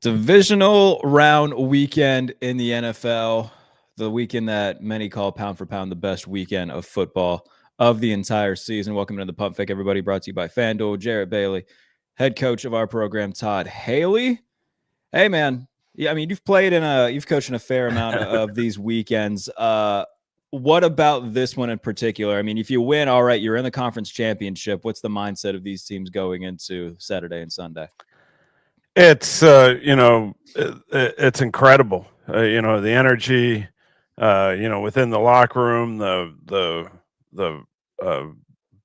Divisional round weekend in the NFL, the weekend that many call pound for pound the best weekend of football of the entire season. Welcome to the Pump Fake, everybody. Brought to you by FanDuel. Jarrett Bailey, head coach of our program, Todd Haley. Hey, man. Yeah, I mean, you've coached in a fair amount of these weekends. What about this one in particular? I mean, if you win, all right, you're in the conference championship. What's the mindset of these teams going into Saturday and Sunday? It's it's incredible. The energy, within the locker room, the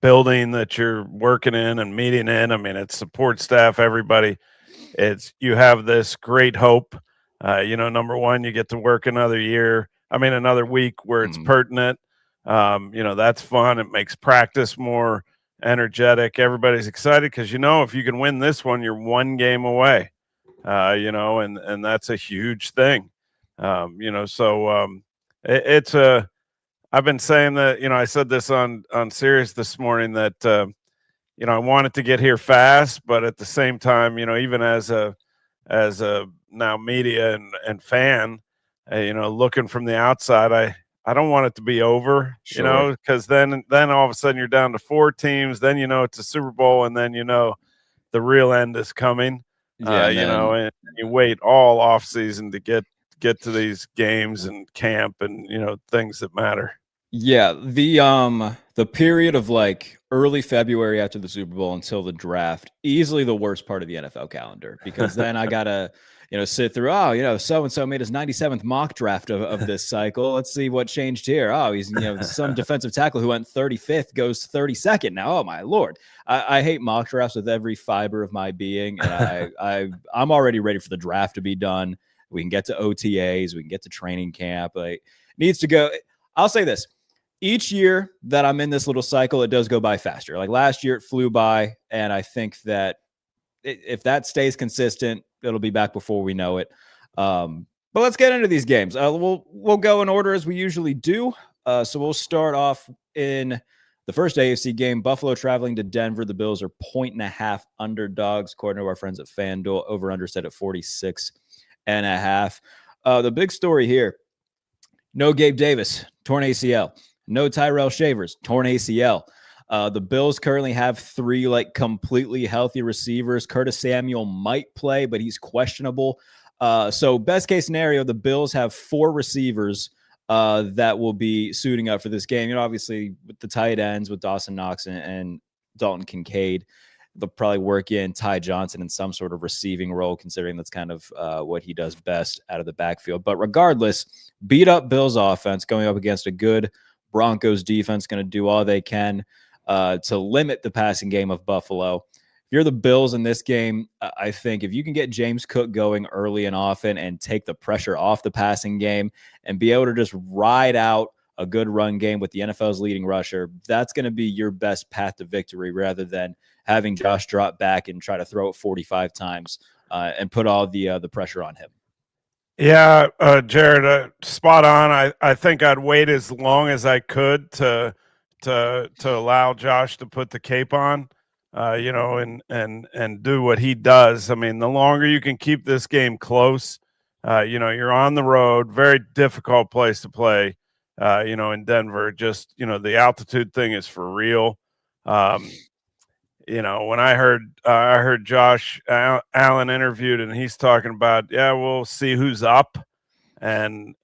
building that you're working in and meeting in. I mean, it's support staff, everybody. You have this great hope. Number one, you get to work another week where it's pertinent. That's fun. It makes practice more energetic. Everybody's excited because if you can win this one, you're one game away. And that's a huge thing. It's a. I've been saying that. I said this on Sirius this morning that I wanted to get here fast, but at the same time, even as a now media and fan, looking from the outside, I don't want it to be over, Sure. because then all of a sudden you're down to 4 teams. Then it's a Super Bowl, and then the real end is coming. Yeah, And you wait all off season to get to these games and camp and things that matter. Yeah, the period of like early February after the Super Bowl until the draft, easily the worst part of the NFL calendar, because then I gotta sit through, so and so made his 97th mock draft of this cycle. Let's see what changed here. Oh, he's some defensive tackle who went 35th goes 32nd now. Oh my Lord. I hate mock drafts with every fiber of my being, and I'm already ready for the draft to be done. We can get to OTAs, we can get to training camp. Like, needs to go. I'll say this. Each year that I'm in this little cycle, it does go by faster. Like last year, it flew by, and I think that if that stays consistent, it'll be back before we know it. But let's get into these games. We'll go in order as we usually do. So we'll start off in the first AFC game. Buffalo traveling to Denver. The Bills are 1.5 underdogs, according to our friends at FanDuel. Over/under set at 46.5. The big story here: no Gabe Davis, torn ACL. No Tyrell Shavers, torn ACL. The Bills currently have 3 completely healthy receivers. Curtis Samuel might play, but he's questionable. So best case scenario, the Bills have 4 receivers that will be suiting up for this game. Obviously with the tight ends, with Dawson Knox and Dalton Kincaid, they'll probably work in Ty Johnson in some sort of receiving role, considering that's kind of what he does best out of the backfield. But regardless, beat up Bills offense going up against a good Broncos defense, going to do all they can to limit the passing game of Buffalo. If you're the Bills in this game, I think if you can get James Cook going early and often and take the pressure off the passing game and be able to just ride out a good run game with the NFL's leading rusher, that's going to be your best path to victory, rather than having Josh drop back and try to throw it 45 times and put all the pressure on him. Yeah, Jared, spot on. I think I'd wait as long as I could to allow Josh to put the cape on, and do what he does. I mean, the longer you can keep this game close, you're on the road, very difficult place to play, in Denver. Just, the altitude thing is for real. When I heard Josh Allen interviewed, and he's talking about, we'll see who's up, and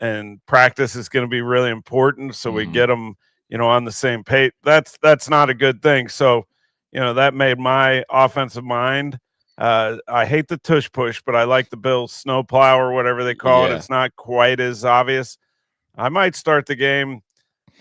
practice is going to be really important, so we get them, on the same page. That's not a good thing. So, that made my offensive mind. I hate the tush push, but I like the Bills snowplow or whatever they call it. It's not quite as obvious. I might start the game.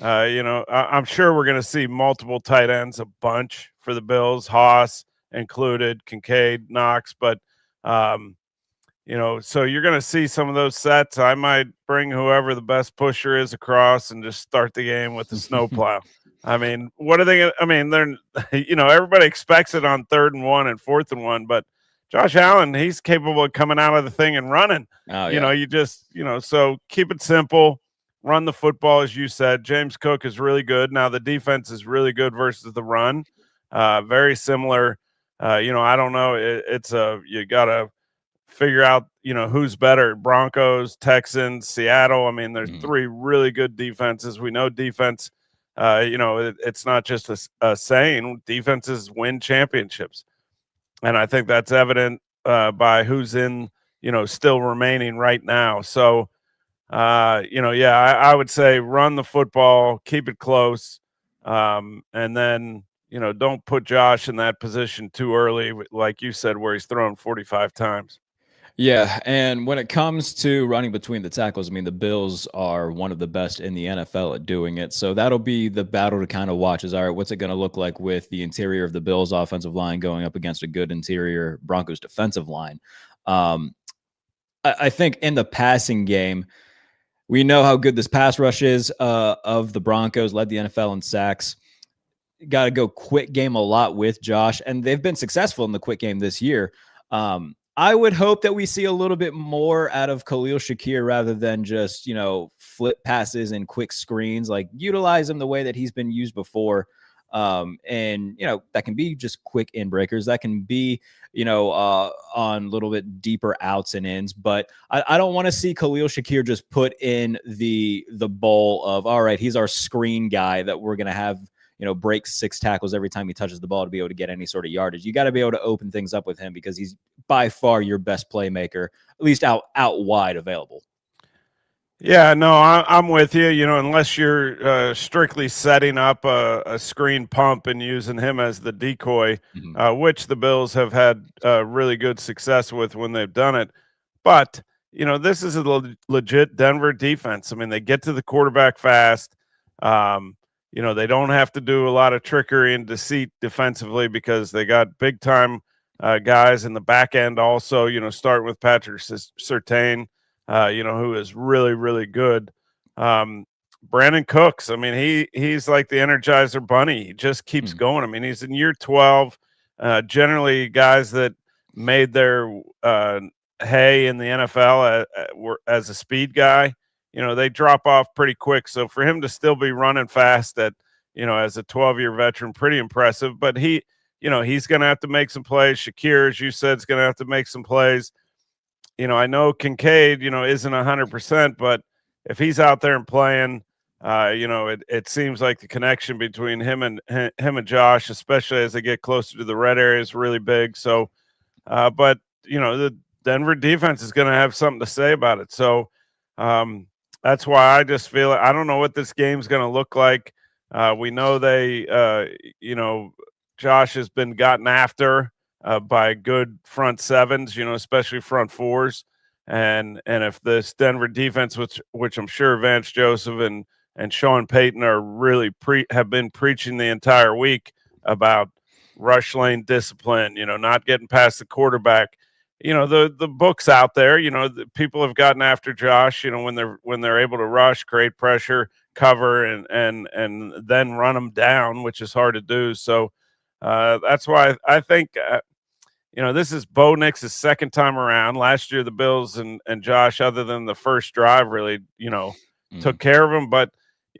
I'm sure we're going to see multiple tight ends, a bunch for the Bills, Haas included, Kincaid, Knox, but so you're going to see some of those sets. I might bring whoever the best pusher is across and just start the game with the snowplow. I mean, what are they going to, I mean, they're, everybody expects it on 3rd and 1 and 4th and 1, but Josh Allen, he's capable of coming out of the thing and running. Oh, yeah. You just, so keep it simple. Run the football, as you said. James Cook is really good. Now the defense is really good versus the run. Very similar. I don't know. You got to figure out, who's better, Broncos, Texans, Seattle. I mean, there's three really good defenses. We know defense, it's not just a saying. Defenses win championships. And I think that's evident by who's in, still remaining right now. So, I would say run the football, keep it close, and then, don't put Josh in that position too early, like you said, where he's thrown 45 times. Yeah, and when it comes to running between the tackles, I mean, the Bills are one of the best in the NFL at doing it. So that'll be the battle to kind of watch is, all right, what's it going to look like with the interior of the Bills offensive line going up against a good interior Broncos defensive line? I think in the passing game, we know how good this pass rush is of the Broncos, led the NFL in sacks. Got to go quick game a lot with Josh, and they've been successful in the quick game this year. I would hope that we see a little bit more out of Khalil Shakir rather than just, flip passes and quick screens, like utilize him the way that he's been used before. And, that can be just quick in breakers. That can be, on a little bit deeper outs and ins. But I don't want to see Khalil Shakir just put in the bowl of, all right, he's our screen guy that we're going to have, break 6 tackles every time he touches the ball to be able to get any sort of yardage. You got to be able to open things up with him because he's by far your best playmaker, at least out wide available. Yeah, no, I'm with you. Unless you're strictly setting up a screen pump and using him as the decoy, which the Bills have had really good success with when they've done it. But, this is a legit Denver defense. I mean, they get to the quarterback fast. They don't have to do a lot of trickery and deceit defensively because they got big time guys in the back end also, starting with Patrick Surtain, who is really, really good. Brandon Cooks, I mean, he's like the Energizer Bunny. He just keeps going. I mean, he's in year 12. Generally, guys that made their hay in the NFL as a speed guy, they drop off pretty quick. So for him to still be running fast at, as a 12-year veteran, pretty impressive. But he's going to have to make some plays. Shakir, as you said, is going to have to make some plays. I know Kincaid, isn't 100%, but if he's out there and playing, it seems like the connection between him and Josh, especially as they get closer to the red area, is really big. So, but the Denver defense is going to have something to say about it. So, that's why I just feel I don't know what this game's going to look like. We know Josh has been gotten after by good front sevens, especially front fours. And if this Denver defense, which I'm sure Vance Joseph and Sean Payton are really have been preaching the entire week about rush lane discipline, not getting past the quarterback. The book's out there, the people have gotten after Josh, when they're able to rush, create pressure, cover, and then run them down, which is hard to do. So that's why I think, this is Bo Nix's second time around. Last year, the Bills and Josh, other than the first drive, really, took care of him. But,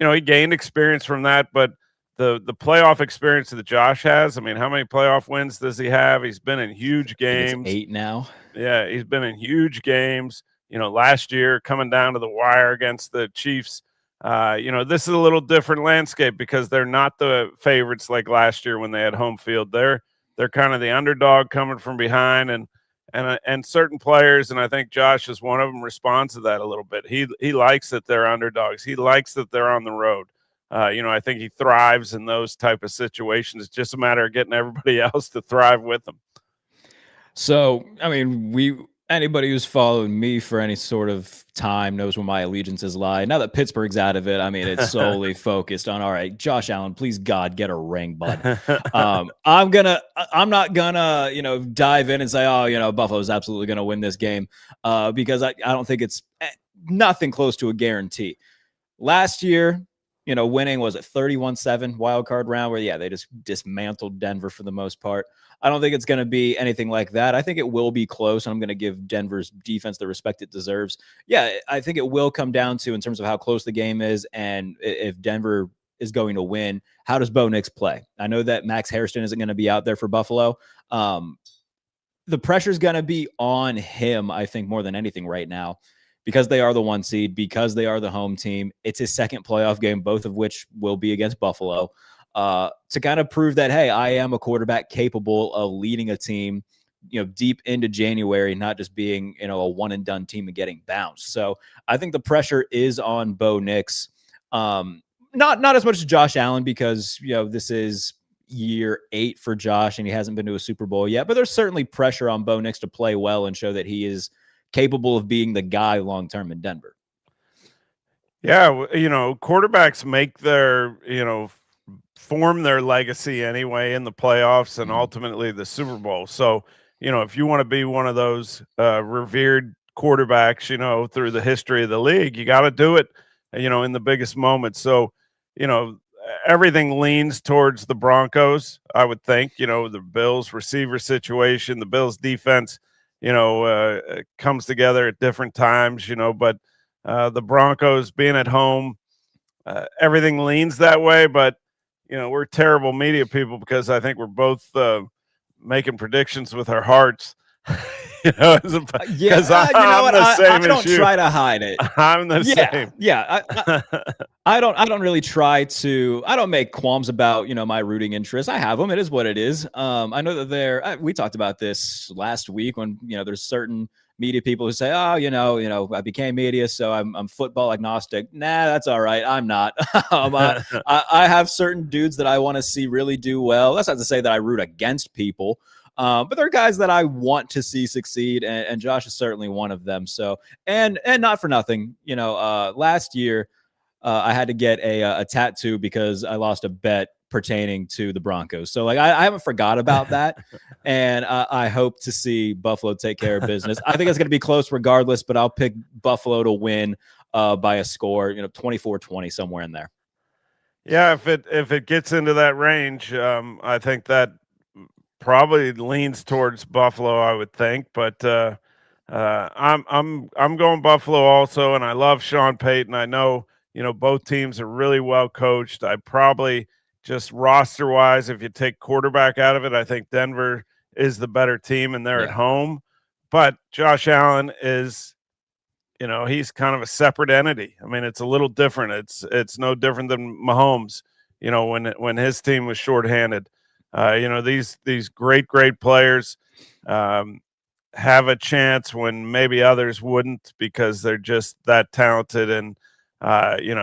he gained experience from that. But the playoff experience that Josh has, I mean, how many playoff wins does he have? He's been in huge games. 8 now. Yeah, he's been in huge games. Last year coming down to the wire against the Chiefs. This is a little different landscape because they're not the favorites like last year when they had home field. They're kind of the underdog coming from behind, and certain players, and I think Josh is one of them, responds to that a little bit. He likes that they're underdogs. He likes that they're on the road. I think he thrives in those type of situations. It's just a matter of getting everybody else to thrive with them. So, I mean, anybody who's followed me for any sort of time knows where my allegiances lie. Now that Pittsburgh's out of it, I mean, it's solely focused on, all right, Josh Allen, please God, get a ring, bud. I'm not gonna, dive in and say, oh, Buffalo's absolutely gonna win this game, because I don't think it's nothing close to a guarantee. Last year, winning was at 31-7 wild card round where, they just dismantled Denver for the most part. I don't think it's going to be anything like that. I think it will be close. I'm going to give Denver's defense the respect it deserves. Yeah, I think it will come down to, in terms of how close the game is, and if Denver is going to win, how does Bo Nix play? I know that Max Hairston isn't going to be out there for Buffalo. the pressure's going to be on him, I think, more than anything right now, because they are the 1 seed, because they are the home team. It's his second playoff game, both of which will be against Buffalo, to kind of prove that, hey, I am a quarterback capable of leading a team, deep into January, not just being, a one and done team and getting bounced. So I think the pressure is on Bo Nix. Not as much as Josh Allen, because, this is year 8 for Josh and he hasn't been to a Super Bowl yet, but there's certainly pressure on Bo Nix to play well and show that he is capable of being the guy long-term in Denver. Yeah. Quarterbacks make their, form their legacy anyway in the playoffs and ultimately the Super Bowl. So, if you want to be one of those revered quarterbacks, through the history of the league, you got to do it, in the biggest moments. So, everything leans towards the Broncos, I would think. The Bills receiver situation, the Bills defense, comes together at different times, but the Broncos being at home, everything leans that way. But, we're terrible media people because I think we're both making predictions with our hearts. Because I don't try to hide it. I'm the same. Yeah. I don't really try to. I don't make qualms about my rooting interests. I have them. It is what it is. I know that we talked about this last week when there's certain media people who say, oh, I became media, so I'm football agnostic. Nah, that's all right. I'm not. I have certain dudes that I want to see really do well. That's not to say that I root against people. But there are guys that I want to see succeed, and Josh is certainly one of them. So, and not for nothing, last year I had to get a tattoo because I lost a bet pertaining to the Broncos. So, like, I haven't forgot about that, and I hope to see Buffalo take care of business. I think it's going to be close regardless, but I'll pick Buffalo to win by a score, 24-20, somewhere in there. Yeah, if it gets into that range, I think that probably leans towards Buffalo, I would think, but I'm going Buffalo also, and I love Sean Payton. I know both teams are really well coached. I probably just roster wise, if you take quarterback out of it, I think Denver is the better team, and they're at home. But Josh Allen is, he's kind of a separate entity. I mean, it's a little different. It's no different than Mahomes. When his team was shorthanded. These great players have a chance when maybe others wouldn't because they're just that talented. And,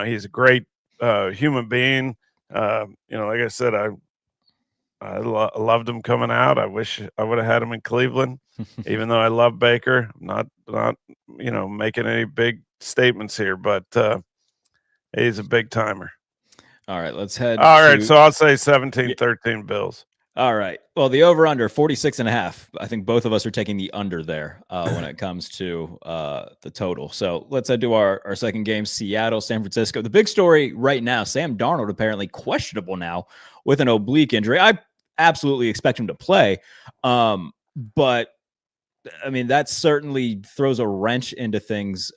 he's a great human being. Like I said, I loved him coming out. I wish I would have had him in Cleveland, even though I love Baker. I'm not making any big statements here, but he's a big timer. All right, let's head. All right, so I'll say 17-13 Bills. All right. Well, the over-under 46.5. I think both of us are taking the under there when it comes to the total. So let's do our second game, Seattle, San Francisco. The big story right now, Sam Darnold apparently questionable now with an oblique injury. I absolutely expect him to play. But, I mean, that certainly throws a wrench into things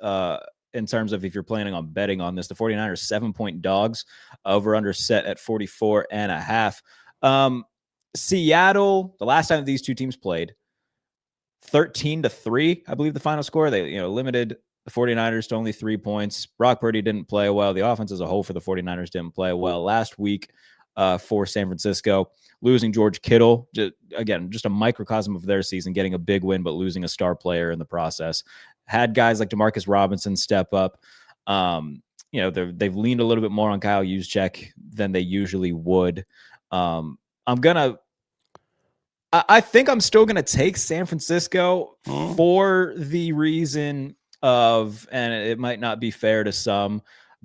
in terms of if you're planning on betting on this. The 49ers 7-point dogs, over-under set at 44.5. Seattle, the last time these two teams played, 13-3, I believe the final score. They, limited the 49ers to only 3 points. Brock Purdy didn't play well. The offense as a whole for the 49ers didn't play well last week for San Francisco. Losing George Kittle, just a microcosm of their season, getting a big win, but losing a star player in the process. Had guys like Demarcus Robinson step up. They've leaned a little bit more on Kyle Juszczyk than they usually would. I think I'm still going to take San Francisco for the reason of, and it might not be fair to some,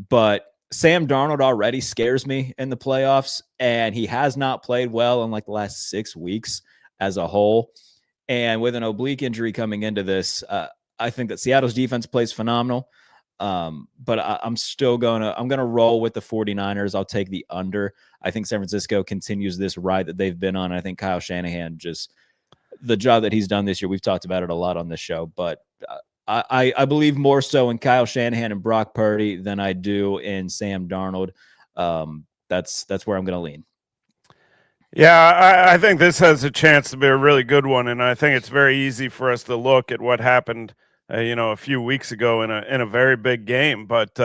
but Sam Darnold already scares me in the playoffs, and he has not played well in like the last 6 weeks as a whole. And with an oblique injury coming into this, I think that Seattle's defense plays phenomenal. But I'm going to roll with the 49ers. I'll take the under. I think San Francisco continues this ride that they've been on. I think Kyle Shanahan, just the job that he's done this year, we've talked about it a lot on this show, but I believe more so in Kyle Shanahan and Brock Purdy than I do in Sam Darnold. That's where I'm going to lean. Yeah, I think this has a chance to be a really good one, and I think it's very easy for us to look at what happened, a few weeks ago in a very big game. But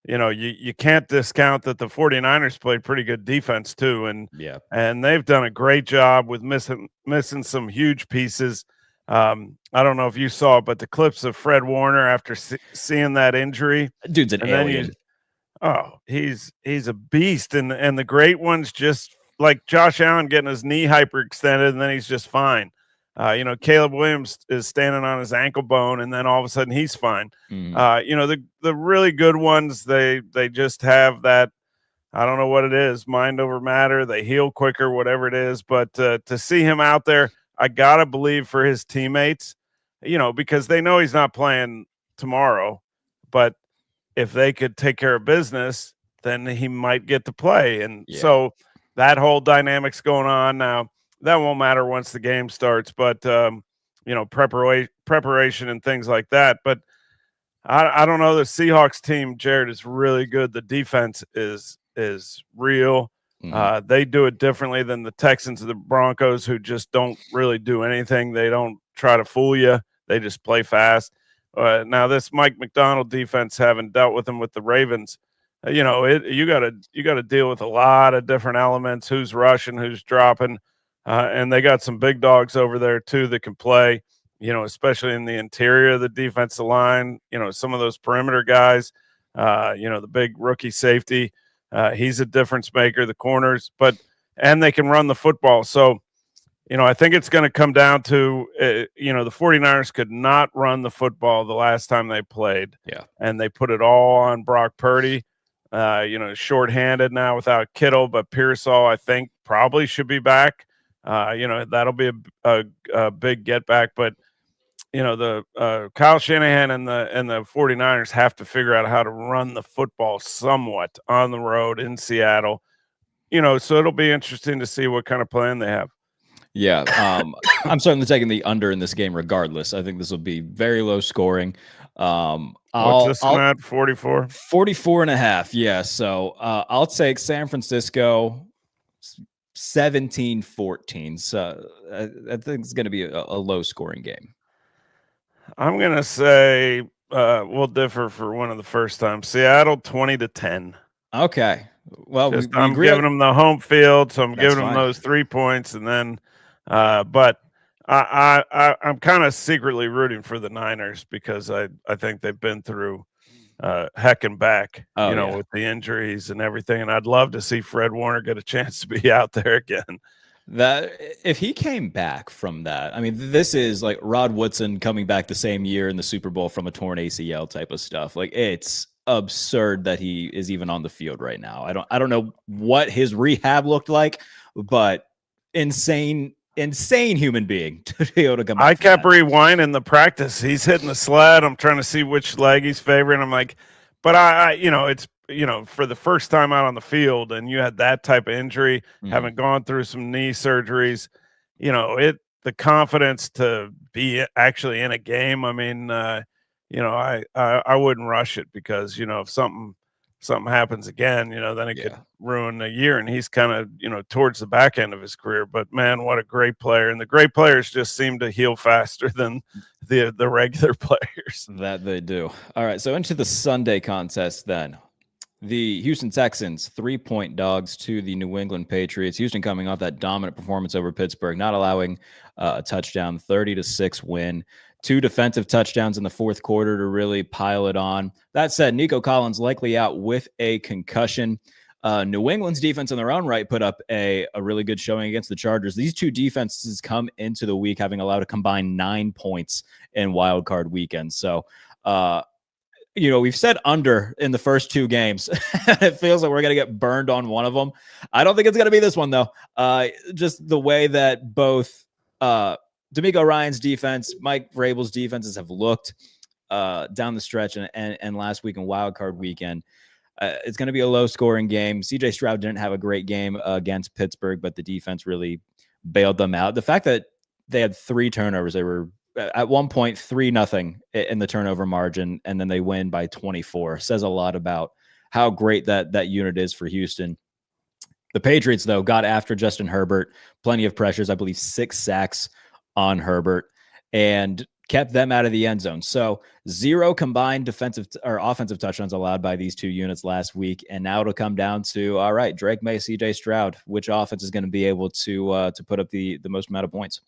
you can't discount that the 49ers played pretty good defense too, and Yeah. and they've done a great job with missing some huge pieces. I don't know if you saw it, but the clips of Fred Warner after seeing that injury, Dude's an and then alien. he's a beast, and the great ones just like Josh Allen getting his knee hyperextended, and then he's just fine. Caleb Williams is standing on his ankle bone, and then all of a sudden he's fine. Mhm. The really good ones, they just have that. I don't know what it is, mind over matter. They heal quicker, whatever it is. But to see him out there, I gotta believe for his teammates, because they know he's not playing tomorrow, but if they could take care of business, then he might get to play. And Yeah. so that whole dynamic's going on now. That won't matter once the game starts, but preparation and things like that. But I don't know. The Seahawks team, Jared, is really good. The defense is real. Mhm. They do it differently than the Texans or the Broncos, who just don't really do anything. They don't try to fool you. They just play fast. Now this Mike McDonald defense, having dealt with him with the Ravens, you got to deal with a lot of different elements. Who's rushing, who's dropping, and they got some big dogs over there too that can play. Especially in the interior of the defensive line. Some of those perimeter guys. The big rookie safety. He's a difference maker. The corners, and they can run the football. So I think it's going to come down to, the 49ers could not run the football the last time they played. Yeah. And they put it all on Brock Purdy. Shorthanded now without Kittle, but Pearsall, I think, probably should be back. That'll be a big get back. But, the Kyle Shanahan and the 49ers have to figure out how to run the football somewhat on the road in Seattle. So it'll be interesting to see what kind of plan they have. Yeah. I'm certainly taking the under in this game regardless. I think this will be very low scoring. What's this one at? 44? 44.5. Yeah. So I'll take San Francisco 17-14. So I think it's going to be a low scoring game. I'm going to say we'll differ for one of the first time. Seattle 20-10. Okay. Well, I'm giving them the home field, so I'm giving them those 3 points, and then, but I'm kind of secretly rooting for the Niners because I think they've been through heck and back, with the injuries and everything, and I'd love to see Fred Warner get a chance to be out there again. That if he came back from that, I mean, this is like Rod Woodson coming back the same year in the Super Bowl from a torn ACL type of stuff. Like, it's absurd that he is even on the field right now. I don't know what his rehab looked like, but insane human being to be able to come. I kept rewinding the practice. He's hitting the sled. I'm trying to see which leg he's favoring. I'm like, but it's for the first time out on the field, and you had that type of injury, haven't gone through some knee surgeries, the confidence to be actually in a game. I mean, I wouldn't rush it because, if something happens again, then it could ruin a year. And he's kind of, towards the back end of his career. But man, what a great player! And the great players just seem to heal faster than the regular players. That they do. All right, so into the Sunday contest then. The Houston Texans, 3-point dogs to the New England Patriots. Houston coming off that dominant performance over Pittsburgh, not allowing a touchdown, 30-6 win. 2 defensive touchdowns in the fourth quarter to really pile it on. That said, Nico Collins likely out with a concussion. New England's defense in their own right put up a really good showing against the Chargers. These 2 defenses come into the week having allowed a combined 9 points in wild card weekend. So, we've said under in the first 2 games. It feels like we're going to get burned on one of them. I don't think it's going to be this one, though. Just the way that both D'Amico Ryan's defense, Mike Vrabel's defenses have looked down the stretch and last week in wild card weekend. It's going to be a low-scoring game. C.J. Stroud didn't have a great game against Pittsburgh, but the defense really bailed them out. The fact that they had 3 turnovers, they were at one point 3-0 in the turnover margin, and then they win by 24. Says a lot about how great that unit is for Houston. The Patriots, though, got after Justin Herbert, plenty of pressures, I believe 6 sacks on Herbert, and kept them out of the end zone. So 0 combined defensive or offensive touchdowns allowed by these two units last week. And now it'll come down to, all right, Drake Maye, CJ Stroud, which offense is going to be able to put up the most amount of points?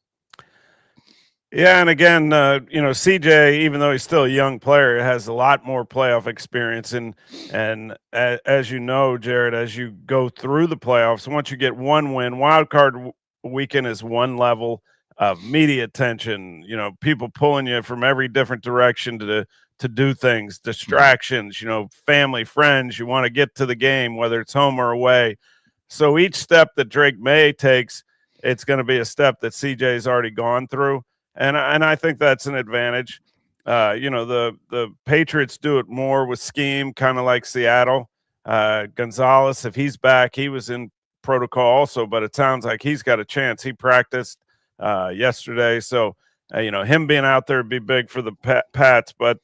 Yeah, and again, CJ, even though he's still a young player, has a lot more playoff experience. And as you know, Jarrett, as you go through the playoffs, once you get one win, wild card weekend is one level of media attention. People pulling you from every different direction to do things, distractions. Family, friends. You want to get to the game, whether it's home or away. So each step that Drake Maye takes, it's going to be a step that CJ's already gone through. And I think that's an advantage. The Patriots do it more with scheme, kind of like Seattle. Gonzalez, if he's back, he was in protocol also, but it sounds like he's got a chance. He practiced yesterday. So, him being out there would be big for the Pats. But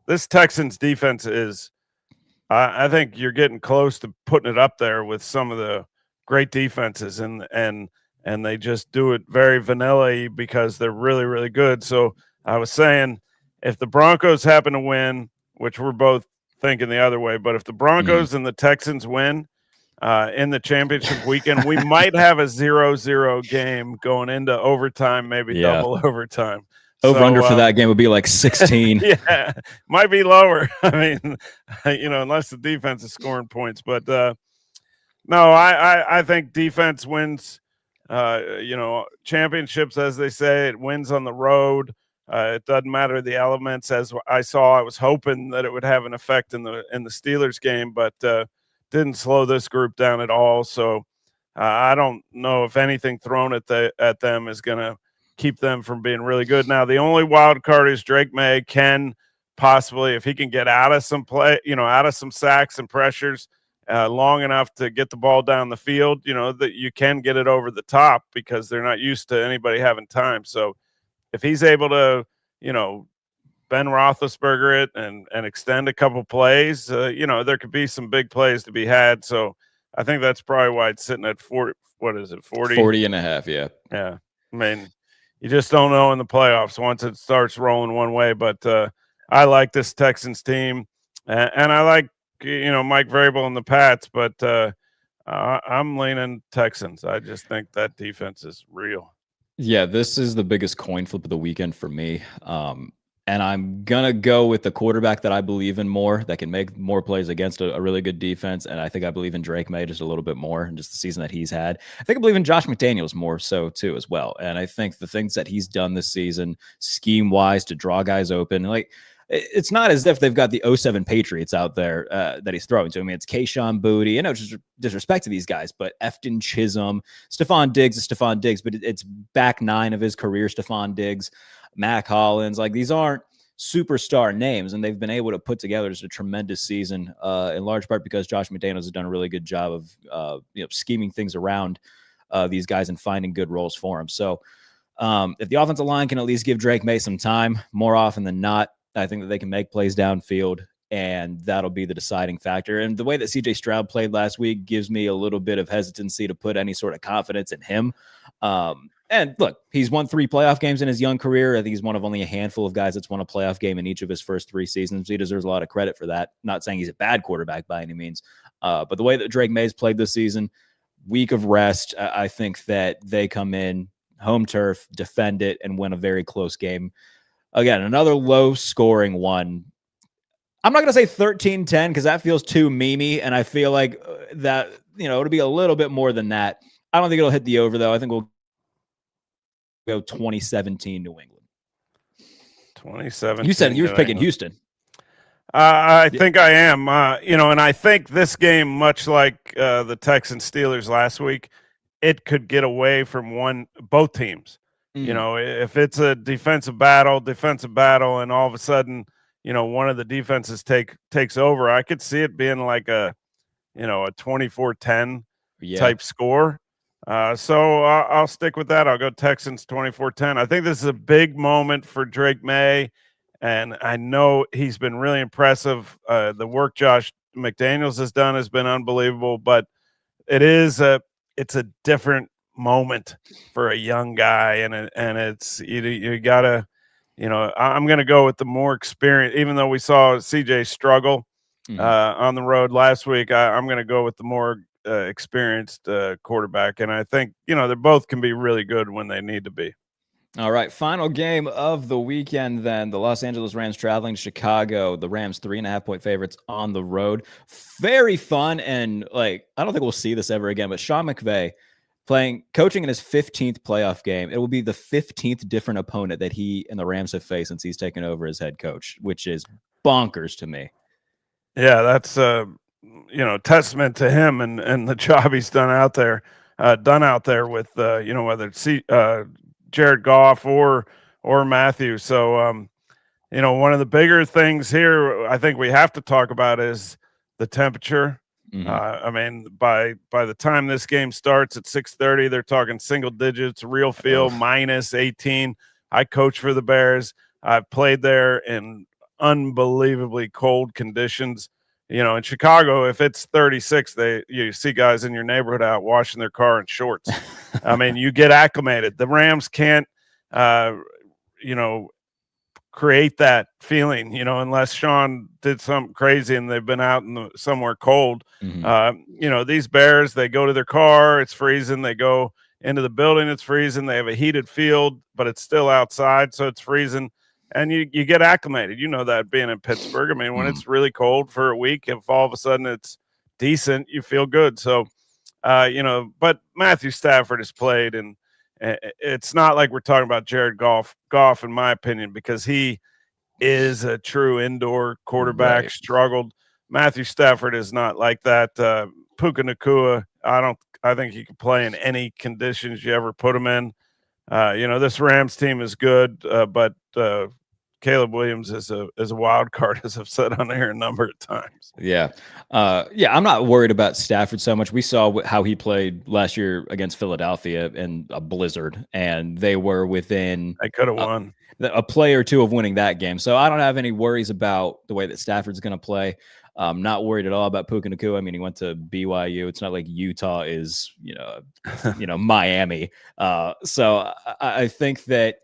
this Texans defense is, I think you're getting close to putting it up there with some of the great defenses. And they just do it very vanilla-y because they're really, really good. So I was saying, if the Broncos happen to win, which we're both thinking the other way, but if the Broncos and the Texans win in the championship weekend, we might have a 0-0 game going into overtime, maybe double overtime. Over-under for that game would be like 16. Yeah, might be lower. I mean, unless the defense is scoring points. But no, I think defense wins. Championships, as they say, it wins on the road. It doesn't matter the elements. As I was hoping that it would have an effect in the Steelers game, but didn't slow this group down at all. So I don't know if anything thrown at them is going to keep them from being really good. Now, the only wild card is Drake Maye can possibly, if he can get out of some out of some sacks and pressures, long enough to get the ball down the field, that you can get it over the top because they're not used to anybody having time. So if he's able to, Ben Roethlisberger it and extend a couple plays, there could be some big plays to be had. So I think that's probably why it's sitting at 40. What is it? 40 and a half. Yeah. Yeah. I mean, you just don't know in the playoffs once it starts rolling one way, but I like this Texans team and I like, Mike Vrabel and the Pats, but I'm leaning Texans. I just think that defense is real. Yeah, this is the biggest coin flip of the weekend for me. And I'm going to go with the quarterback that I believe in more, that can make more plays against a really good defense. And I think I believe in Drake Maye just a little bit more, and just the season that he's had. I think I believe in Josh McDaniels more so too as well. And I think the things that he's done this season, scheme-wise, to draw guys open, like, it's not as if they've got the 07 Patriots out there that he's throwing to. I mean, it's Kayshon Boutte, just disrespect to these guys, but Efton Chisholm, Stephon Diggs is Stephon Diggs, but it's back 9 of his career, Stephon Diggs, Mac Hollins. Like, these aren't superstar names, and they've been able to put together just a tremendous season, in large part because Josh McDaniels has done a really good job of scheming things around these guys and finding good roles for them. So if the offensive line can at least give Drake Maye some time, more often than not, I think that they can make plays downfield, and that'll be the deciding factor. And the way that CJ Stroud played last week gives me a little bit of hesitancy to put any sort of confidence in him. And look, he's won 3 playoff games in his young career. I think he's one of only a handful of guys that's won a playoff game in each of his first 3 seasons. He deserves a lot of credit for that. Not saying he's a bad quarterback by any means, but the way that Drake Maye's played this season, week of rest, I think that they come in home turf, defend it, and win a very close game. Again, another low-scoring one. I'm not going to say 13-10 because that feels too memey, and I feel like that, it'll be a little bit more than that. I don't think it'll hit the over, though. I think we'll go 2017 New England. 2017. You said you were picking Houston. I think I am. And I think this game, much like the Texans Steelers last week, it could get away from both teams. If it's a defensive battle, and all of a sudden, one of the defenses takes over, I could see it being like a 24-10 type score. So I'll stick with that. I'll go Texans 24-10. I think this is a big moment for Drake Maye, and I know he's been really impressive. The work Josh McDaniels has done has been unbelievable, but it's a different moment for a young guy, and it's you gotta, I'm gonna go with the more experience. Even though we saw CJ struggle on the road last week, I'm gonna go with the more experienced quarterback, and I think they both can be really good when they need to be. All right, final game of the weekend then. The Los Angeles Rams traveling to Chicago. The Rams 3.5-point favorites on the road. Very fun, and I don't think we'll see this ever again, but Sean McVay coaching in his 15th playoff game. It will be the 15th different opponent that he and the Rams have faced since he's taken over as head coach, which is bonkers to me. Yeah, that's testament to him and the job he's done out there with whether it's Jared Goff or Matthew. So one of the bigger things here I think we have to talk about is the temperature. I mean, by the time this game starts at 6:30, they're talking single digits, real feel minus 18. I coach for the Bears. I've played there in unbelievably cold conditions. In Chicago, if it's 36, you see guys in your neighborhood out washing their car in shorts. I mean, you get acclimated. The Rams can't, create that feeling, unless Sean did something crazy and they've been out somewhere cold. These Bears, they go to their car, it's freezing. They go into the building, it's freezing. They have a heated field, but it's still outside, so it's freezing. And you get acclimated. That being in Pittsburgh. I mean, when it's really cold for a week, if all of a sudden it's decent, you feel good. So, but Matthew Stafford has played, and it's not like we're talking about Jared Goff, in my opinion, because he is a true indoor quarterback, right. Struggled. Matthew Stafford is not like that. Puka Nacua, I think he can play in any conditions you ever put him in. This Rams team is good, but Caleb Williams is a wild card, as I've said on here a number of times. Yeah. I'm not worried about Stafford so much. We saw how he played last year against Philadelphia in a blizzard, and they were within. They could have won a play or two of winning that game. So I don't have any worries about the way that Stafford's going to play. I'm not worried at all about Puka Nacua. I mean, he went to BYU. It's not like Utah is, Miami. So I think that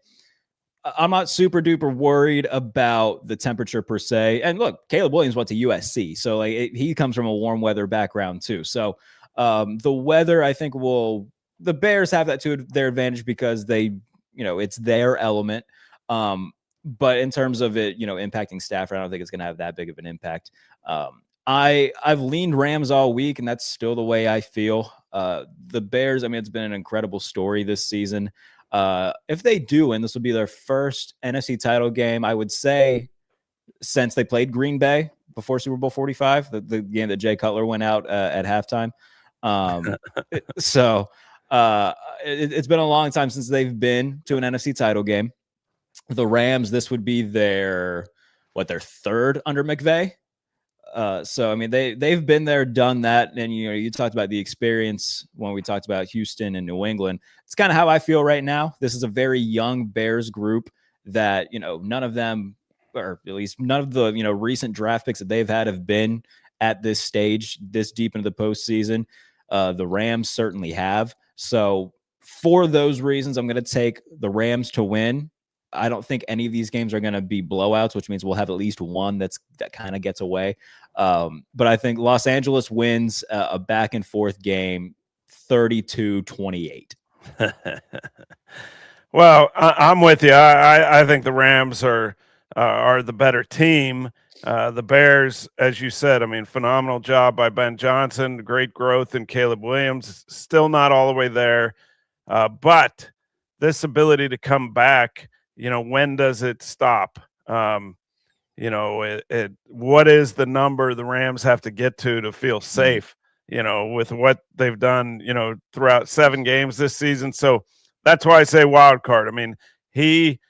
I'm not super duper worried about the temperature per se. And look, Caleb Williams went to USC, so he comes from a warm weather background too. So the weather, I think, the Bears have that to their advantage because it's their element. But in terms of it, impacting Stafford, I don't think it's going to have that big of an impact. I've leaned Rams all week, and that's still the way I feel. The Bears, I mean, it's been an incredible story this season. If they do, and this will be their first NFC title game, I would say, since they played Green Bay before Super Bowl 45, the game that Jay Cutler went out at halftime. So it's been a long time since they've been to an NFC title game. The Rams, this would be their third under McVay. So I mean, they've been there, done that, and you talked about the experience when we talked about Houston and New England. It's kind of how I feel right now. This is a very young Bears group that none of them, or at least none of the recent draft picks that they've had have been at this stage, this deep into the postseason. The Rams certainly have. So for those reasons, I'm going to take the Rams to win. I don't think any of these games are going to be blowouts, which means we'll have at least one that kind of gets away. But I think Los Angeles wins a back and forth game, 32-28. Well, I'm with you. I think the Rams are the better team. The Bears, as you said, I mean, phenomenal job by Ben Johnson. Great growth in Caleb Williams. Still not all the way there, but this ability to come back. When does it stop? What is the number the Rams have to get to feel safe, with what they've done, throughout 7 games this season. So that's why I say wild card. I mean, he,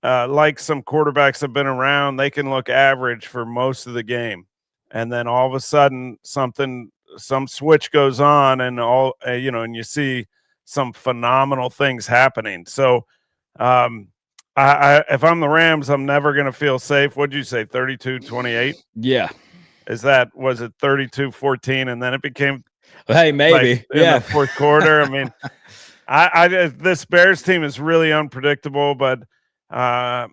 like some quarterbacks have been around, they can look average for most of the game. And then all of a sudden some switch goes on and and you see some phenomenal things happening. So, if I'm the Rams, I'm never going to feel safe. What'd you say, 32-28? Yeah. Was it 32-14, and then it became Hey, maybe. like in Yeah. the fourth quarter. I mean, this Bears team is really unpredictable, but I'm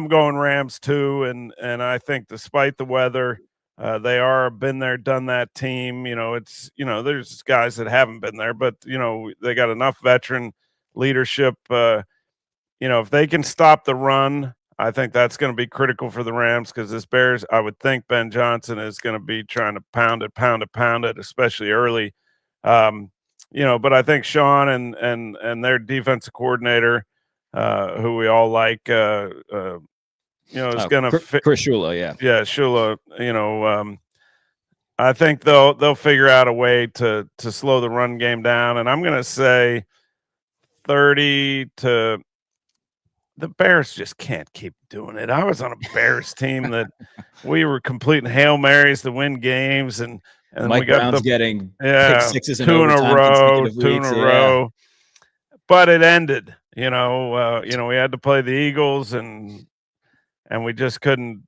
going Rams too, and I think despite the weather, they are been there, done that team. There's guys that haven't been there, but they got enough veteran leadership. If they can stop the run, I think that's going to be critical for the Rams because this Bears, I would think Ben Johnson is going to be trying to pound it, especially early. But I think Sean and their defensive coordinator, who we all like, is going to Chris Shula, yeah, Shula. I think they'll figure out a way to slow the run game down, and I'm going to say 30 to. The Bears just can't keep doing it. I was on a Bears team that we were completing Hail Marys to win games, and Mike we got Brown's getting pick yeah, sixes in two in a overtime row, consecutive two in weeks. a row. But it ended. We had to play the Eagles, and we just couldn't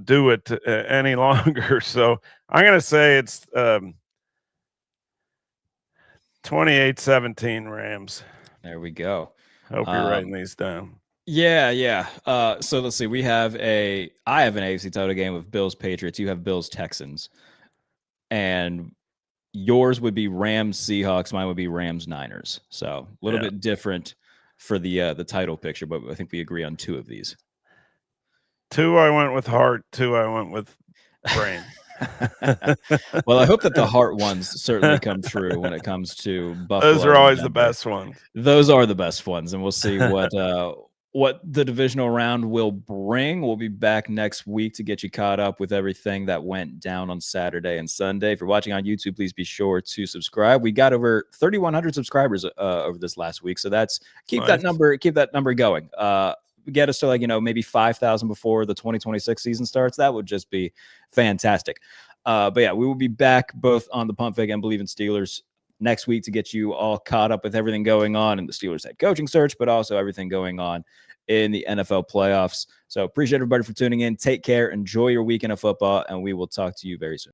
do it any longer. So I'm going to say it's 28-17 Rams. There we go. Hope you're writing these down. Yeah. So let's see. I have an AFC title game with Bills Patriots. You have Bills Texans, and yours would be Rams Seahawks. Mine would be Rams Niners. So a little bit different for the title picture, but I think we agree on two of these. Two I went with heart. Two I went with brain. Well, I hope that the heart ones certainly come true when it comes to Buffalo. Those are always the best ones. Those are the best ones, and we'll see what the divisional round will bring. We'll be back next week to get you caught up with everything that went down on Saturday and Sunday. If you're watching on YouTube, please be sure to subscribe. We got over 3,100 subscribers over this last week, so keep that number going. Get us to maybe 5,000 before the 2026 season starts. That would just be fantastic. But yeah, we will be back both on the Pump Fake and Believe in Steelers next week to get you all caught up with everything going on in the Steelers head coaching search, but also everything going on in the NFL playoffs. So appreciate everybody for tuning in. Take care. Enjoy your weekend of football, and we will talk to you very soon.